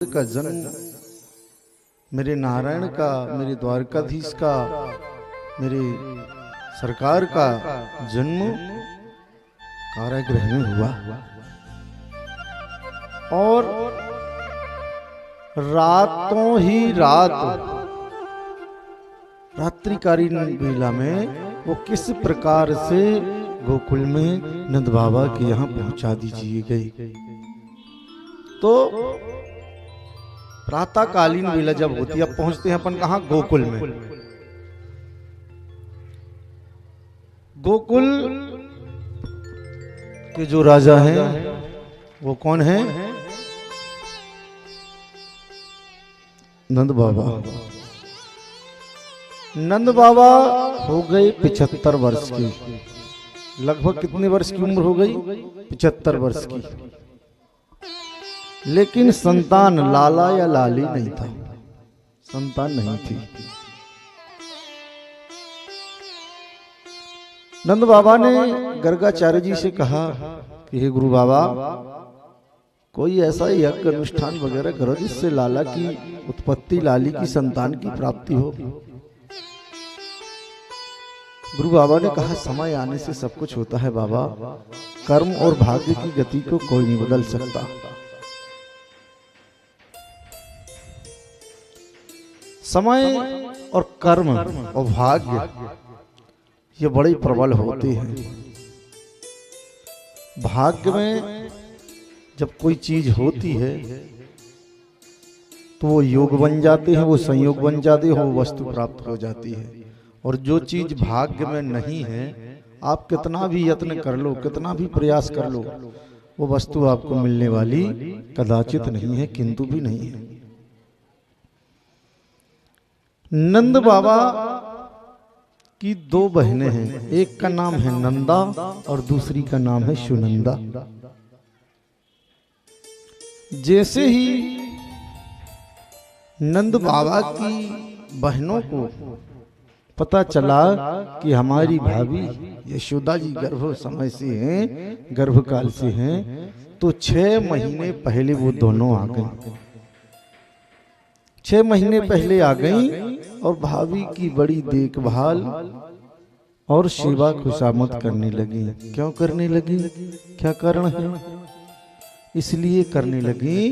का जन्म, मेरे नारायण का, मेरे द्वारकाधीश का, मेरे सरकार का जन्म कारागृह में हुआ और रातों ही रात रात्रिकालीन वेला में वो किस प्रकार से गोकुल में नंद बाबा के यहाँ पहुंचा दीजिए गई। तो प्रातःकालीन वेला जब होती है, अब पहुंचते हैं अपन कहा, गोकुल में। गोकुल के जो राजा हैं वो कौन है? नंद बाबा। नंद बाबा हो गए 75 वर्ष के। लगभग कितने वर्ष की उम्र हो गई? 75 वर्ष की। लेकिन संतान, लाला या लाली नहीं था, संतान नहीं थी। नंद बाबा ने गर्गाचार्य जी से कहा कि हे गुरु बाबा, कोई ऐसा यज्ञ अनुष्ठान वगैरह करो जिससे लाला की उत्पत्ति, लाली की संतान की प्राप्ति हो। गुरु बाबा ने कहा, समय आने से सब कुछ होता है बाबा, कर्म और भाग्य की गति को कोई नहीं बदल सकता। समय और कर्म और भाग्य ये बड़े प्रबल होते हैं। भाग्य में जब कोई चीज होती है तो वो योग बन जाते हैं, वो संयोग बन जाते हैं, वो वस्तु प्राप्त हो जाती है। और जो चीज भाग्य में नहीं है, आप कितना भी यत्न कर लो, कितना भी प्रयास कर लो, वो वस्तु आपको मिलने वाली कदाचित नहीं है, किंतु भी नहीं है। नंद बाबा की 2 बहनें हैं, एक का नाम है नंदा और दूसरी का नाम है सुनंदा। जैसे ही नंद बाबा की बहनों को पता चला कि हमारी भाभी यशोदा जी गर्भ समय से हैं, गर्भकाल से हैं, तो 6 महीने पहले वो दोनों आ गई। 6 महीने पहले आ गई और भाभी की बड़ी देखभाल और सेवा खुशामद करने लगी। क्यों करने लगी? क्या कारण है? इसलिए करने लगी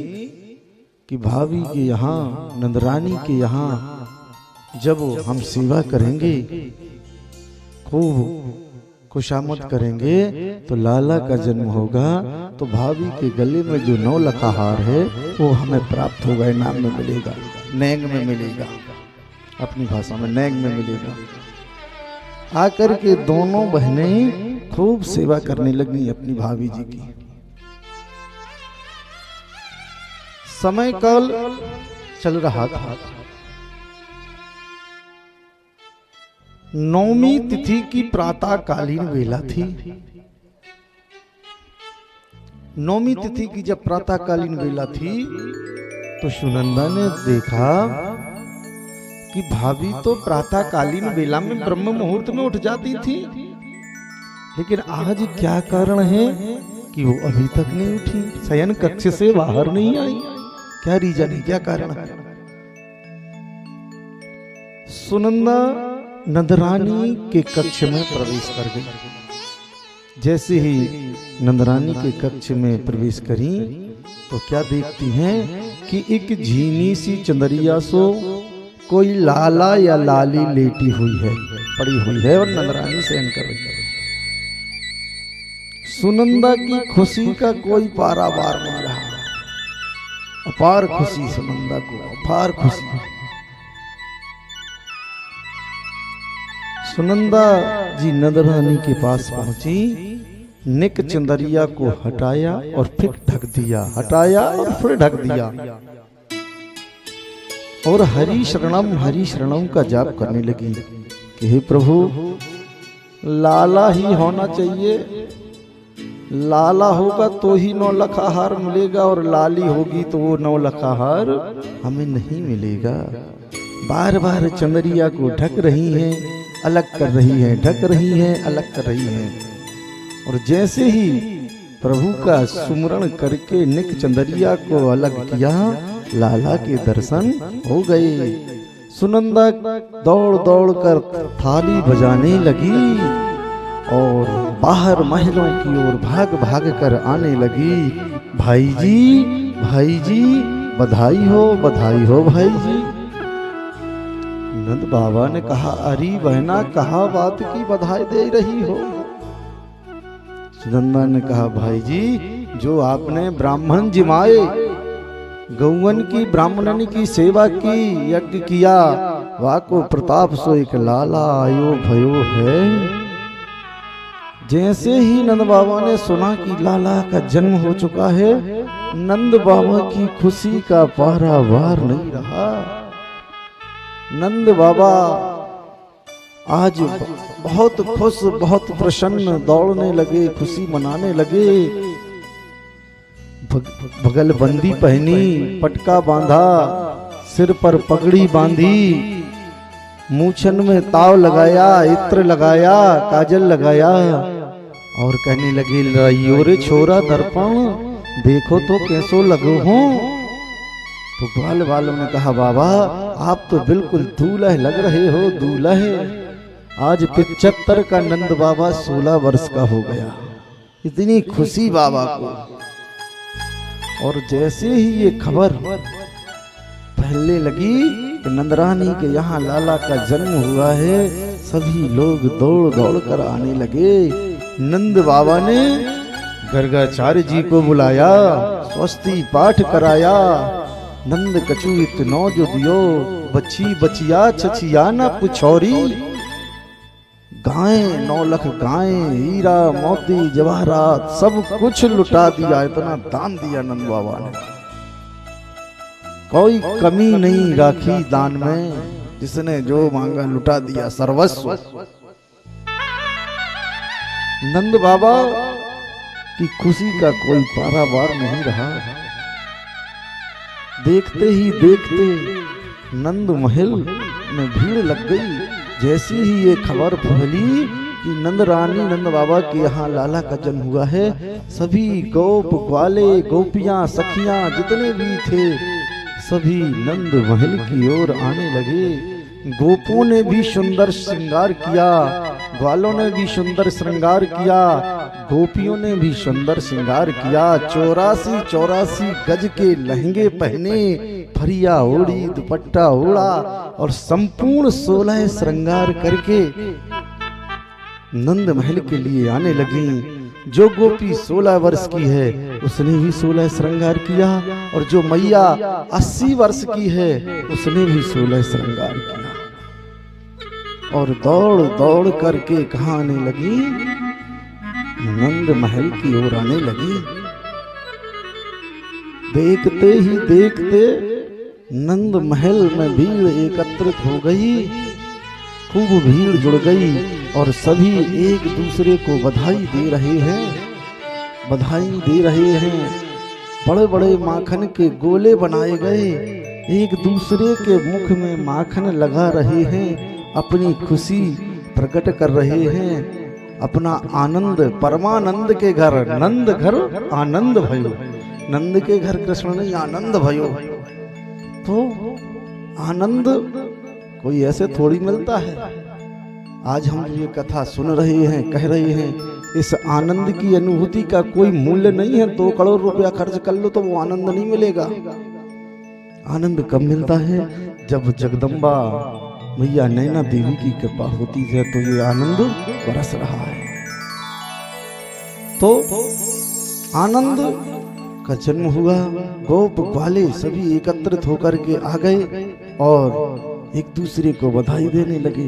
कि भाभी के यहाँ, नंदरानी के यहाँ जब हम सेवा करेंगे, खूब खुशामद करेंगे, तो लाला का जन्म होगा, तो भाभी के गले में जो 9 लखा हार है वो हमें प्राप्त होगा, इनाम में मिलेगा, नैंग में मिलेगा, अपनी भाषा में नैंग में मिलेगा। आकर के दोनों बहनें खूब सेवा करने लगी अपनी भाभी जी की। समय काल चल रहा था। 9वीं तिथि की प्रातःकालीन वेला थी। 9वीं तिथि की जब प्रातःकालीन वेला थी तो सुनंदा ने देखा कि भाभी तो प्रातःकालीन वेला में ब्रह्म मुहूर्त में उठ जाती थी, लेकिन आज क्या कारण है कि वो अभी तक नहीं उठी, शयन कक्ष से बाहर नहीं आई? क्या रीजन है, क्या कारण है? सुनंदा नंदरानी के कक्ष में प्रवेश कर गई। जैसे ही नंदरानी के कक्ष में प्रवेश करी तो क्या देखती हैं कि एक झीनी सी चंदरिया सो कोई लाला या लाली लेटी हुई है, पड़ी हुई है और नंदरानी शयन कर रही है। सुनंदा की खुशी का कोई पारावार नहीं रहा। अपार खुशी, सुनंदा को अपार खुशी। सुनंदा जी नंदरानी के पास पहुंची, निक चंदरिया को हटाया और फिर ढक दिया, हटाया और फिर ढक दिया, और हरि शरणम का जाप करने लगी कि हे प्रभु, लाला ही होना चाहिए, लाला होगा तो ही 9 लखा हार मिलेगा, और लाली होगी तो वो 9 लखा हार हमें नहीं मिलेगा। बार बार चंदरिया को ढक रही हैं, अलग कर रही हैं, ढक रही हैं, अलग कर रही हैं। और जैसे ही प्रभु का सुमरण करके निक चंदरिया को अलग किया लाला के दर्शन हो गए। सुनंदा दौड़ दौड़ कर थाली बजाने लगी और बाहर महलों की ओर भाग भाग कर आने लगी। भाई जी बधाई हो भाई जी। नंद बाबा ने कहा, अरे बहना कहा बात की बधाई दे रही हो। सुनंदा ने कहा, भाई जी जो आपने ब्राह्मण जिमाए, गौवन की ब्राह्मणन की सेवा की, यज्ञ किया, वाको प्रताप सो एक लाला आयो भयो है। जैसे ही नंद बाबा ने सुना कि लाला का जन्म हो चुका है, नंद बाबा की खुशी का पारावार नहीं रहा। नंद बाबा आज बहुत खुश, बहुत प्रसन्न, दौड़ने लगे, खुशी मनाने लगे। बगल बंदी पहनी, पटका बांधा, सिर पर पगड़ी बांधी, मूछन में ताव लगाया, इत्र लगाया, काजल लगाया और कहने लगे, लाइयो रे छोरा दर्पण, देखो तो कैसो लगो हूं। तो ग्वाल वालों ने कहा, बाबा आप तो बिल्कुल दूल्हे लग रहे हो, दूल्हे। आज 75 का नंद बाबा 16 वर्ष का हो गया। इतनी खुशी बाबा को। और जैसे ही ये खबर फैलने लगी कि नंदरानी के यहाँ लाला का जन्म हुआ है, सभी लोग दौड़ दौड़ कर आने लगे। नंद बाबा ने गर्गाचार्य जी को बुलाया, स्वस्ति पाठ कराया। नंद कछु इतनो जो दियो, बची बचिया छछिया न पुछौरी। गायें 9 लाख गायें, हीरा मोती जवाहरात सब कुछ लुटा दिया। इतना दान दिया नंद बाबा ने, कोई कमी नहीं राखी दान में। जिसने जो मांगा लुटा दिया, सर्वस्व। नंद बाबा की खुशी का कोई पारावार नहीं रहा। देखते ही देखते नंद महल में भीड़ लग गई। जैसी ही ये खबर फैली कि नंद रानी नंद बाबा के यहाँ लाला का जन्म हुआ है, सभी गोप ग्वाले, गोपियां, सखियां जितने भी थे, सभी नंद महल की ओर आने लगे। गोपों ने भी सुंदर श्रृंगार किया, ग्वालों ने भी सुंदर श्रृंगार किया, गोपियों ने भी सुंदर श्रृंगार किया। 84 गज के लहंगे पहने, फरिया ओढ़ी, दुपट्टा ओढ़ा और संपूर्ण 16 श्रृंगार करके नंद महल के लिए आने लगी। जो गोपी 16 वर्ष की है उसने भी 16 श्रृंगार किया, और जो मैया 80 वर्ष की है उसने भी 16 श्रृंगार किया। और दौड़ दौड़ करके कहाँ आने लगी? नंद महल की ओर आने लगी। देखते ही देखते नंद महल में भीड़ एकत्रित हो गई, खूब भीड़ जुड़ गई और सभी एक दूसरे को बधाई दे रहे हैं, बधाई दे रहे हैं। बड़े बड़े माखन के गोले बनाए गए, एक दूसरे के मुख में माखन लगा रहे हैं, अपनी खुशी प्रकट कर रहे हैं, अपना आनंद। परमानंद के घर नंद घर आनंद भयो, नंद के घर कृष्ण नहीं आनंद भयो। तो आनंद कोई ऐसे थोड़ी मिलता है। आज हम ये कथा सुन रहे हैं, कह रहे हैं, इस आनंद की अनुभूति का कोई मूल्य नहीं है। 2 करोड़ रुपया खर्च कर लो तो वो आनंद नहीं मिलेगा। आनंद कब मिलता है? जब जगदम्बा मैया नैना देवी की कृपा होती है तो ये आनंद बरस रहा है। तो आनंद का जन्म हुआ, गोप ग्वाले सभी एकत्रित होकर के आ गए और एक दूसरे को बधाई देने लगे।